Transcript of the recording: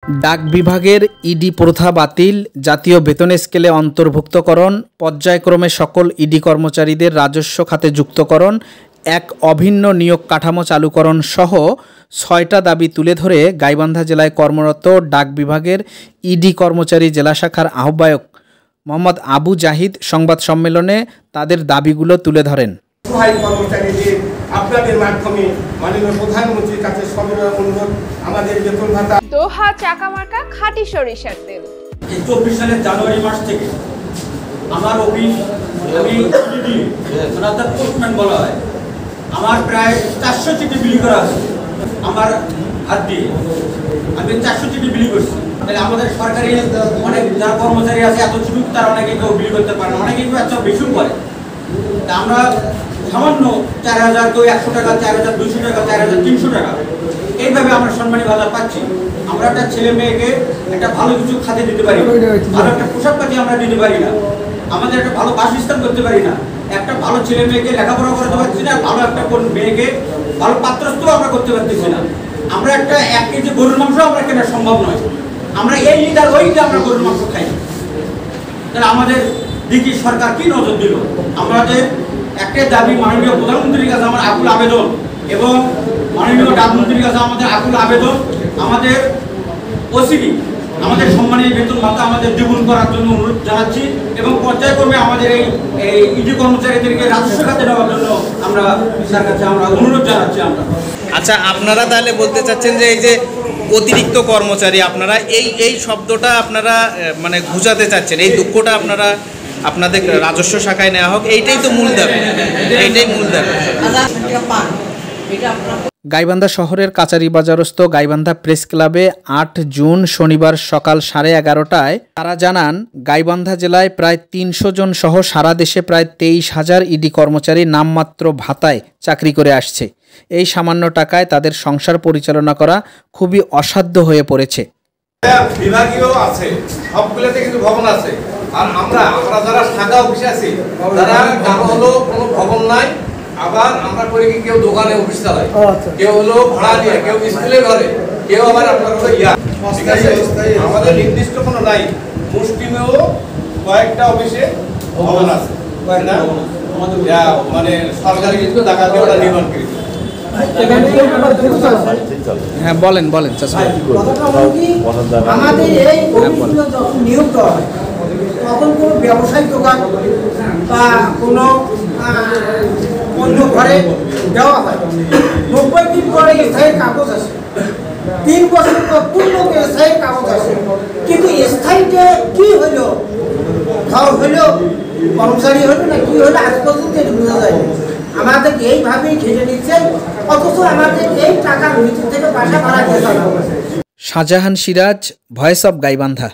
ডাক বিভাগের ইডি প্রথা বাতিল, জাতীয় বেতন স্কেলে অন্তর্ভুক্তকরণ, পর্যায়ক্রমে সকল ইডি কর্মচারীদের রাজস্ব খাতে যুক্তকরণ, এক অভিন্ন নিয়োগ কাঠামো চালুকরণ সহ ৬টা দাবি তুলে ধরে গাইবান্ধা জেলায় কর্মরত ডাক বিভাগের ইডি কর্মচারী জেলা শাখার আহ্বায়ক মোহাম্মদ আবু জাহিদ সংবাদ সম্মেলনে তাদের দাবিগুলো তুলে ধরেন। আপনাদের মাধ্যমে মাননীয় প্রধানমন্ত্রীর কাছে সবিনয় অনুরোধ, আমাদের বেতন ভাতা দোহা চাকামার্কা খাঁটি সরিষার তেল। ২৪ সালের জানুয়ারি মাস থেকে আমার অফিস, আমি অর্থাৎ পোস্টম্যান বলা হয়, আমার প্রায় 400 চিঠি বিলি করা আছে আমার হাত দিয়ে। আমি 400 চিঠি বিলি করছি। তাহলে আমাদের সরকারি অনেক যারা কর্মচারী আছে এত ছুটি তারা অনেকে কেউ বিলি করতে পারে না, অনেকেই এত বেশিও করে। তা আমরা সামান্য 4000, কেউ 100 টাকা, 4200 টাকা, 4300 টাকা এইভাবে আমরা সম্মানী ভাতা পাচ্ছি। আমরা একটা ছেলে মেয়েকে একটা ভালো কিছু খাতে দিতে পারি না, ভালো একটা পোশাক পাতি আমরা দিতে পারি না, আমাদের একটা ভালো বাসস্থান করতে পারি না, একটা ভালো ছেলে মেয়েকে লেখাপড়া করতে পারছি না, ভালো একটা মেয়েকে ভালো পাত্রস্থ আমরা করতে পারতেছি না। আমরা একটা 1 কেজি গরুর মাংস আমরা কেনা সম্ভব নয়। আমরা এই লিটার ওই যে আমরা গরুর মাংস খাই। তাহলে আমাদের দিকে সরকার কি নজর দিল? আমাদের একটা দাবি মাননীয় প্রধানমন্ত্রীর কাছে আমার আকুল আবেদন, এবং মাননীয় ডাকমন্ত্রীর কাছে আমাদের আকুল আবেদন, আমাদের ওসিডি আমাদের সম্মানীয় বেতন ভাতা আমাদের দ্বিগুণ করার জন্য অনুরোধ জানাচ্ছি, এবং পর্যায়ক্রমে আমাদের এই ইডি কর্মচারীদেরকে রাজস্ব খাতে নেওয়ার জন্য আমরা স্যার কাছে আমরা অনুরোধ জানাচ্ছি। আমরা আচ্ছা, আপনারা তাহলে বলতে চাচ্ছেন যে এই যে অতিরিক্ত কর্মচারী, আপনারা এই শব্দটা আপনারা মানে ঘুচাতে চাচ্ছেন, এই দুঃখটা আপনারা আপনাদের রাজস্ব শাখায় নেওয়া হোক, এইটাই তো মূল দাবি, এইটাই মূল দাবি। গাইবান্ধা শহরের কাচারীবাজারস্থ গাইবান্ধা প্রেস ক্লাবে ৮ জুন শনিবার সকাল 11:30টায় তারা জানান, গাইবান্ধা জেলায় প্রায় ৩০০ জন সহ সারা দেশে প্রায় ২৩,০০০ ইডি কর্মচারী নামমাত্র ভাতায় চাকরি করে আসছে। এই সামান্য টাকায় তাদের সংসার পরিচালনা করা খুবই অসাধ্য হয়ে পড়েছে। বিভাগীয় আছে, সবগুলোতে কিন্তু ভবন আছে, আর আমরা যারা শাখা অফিসে আছি তারা কারো হলো কোনো ভবন নাই। আবার আমরা করি কি, কেউ দোকানে অফিস চালায়, কেউ হলো ভাড়া দিয়ে, কেউ স্কুলে ঘরে, কেউ আবার আপনার হলো ঠিক আছে। আমাদের নির্দিষ্ট কোনো নাই। মুসলিমেও কয়েকটা অফিসে ভবন আছে, মানে সরকারি কিন্তু টাকা দিয়ে ওরা নির্মাণ করেছে। হ্যাঁ, বলেন আমাদের এই যখন নিয়োগ দেওয়া হয় তখন কোনো ব্যবসায়িক দোকান বা কোনো অন্য ঘরে দেওয়া হয়। 90 দিন পরে স্থায়ী কাগজ আসে, 3 বছর পর পূর্ণ স্থায়ী কাগজ আসে, কিন্তু স্থায়ীতে কি হইলো, খাওয়া হইলো, কর্মচারী হইলো না কি হইলো, আজ পর্যন্ত এটা বোঝা যায়। আমাদের এইভাবেই ঘেটে নিচ্ছে, অথচ আমাদের এই টাকার ভিতর থেকে বাসা ভাড়া দিয়ে। Shahjahan Siraj, voice of Gaibandha.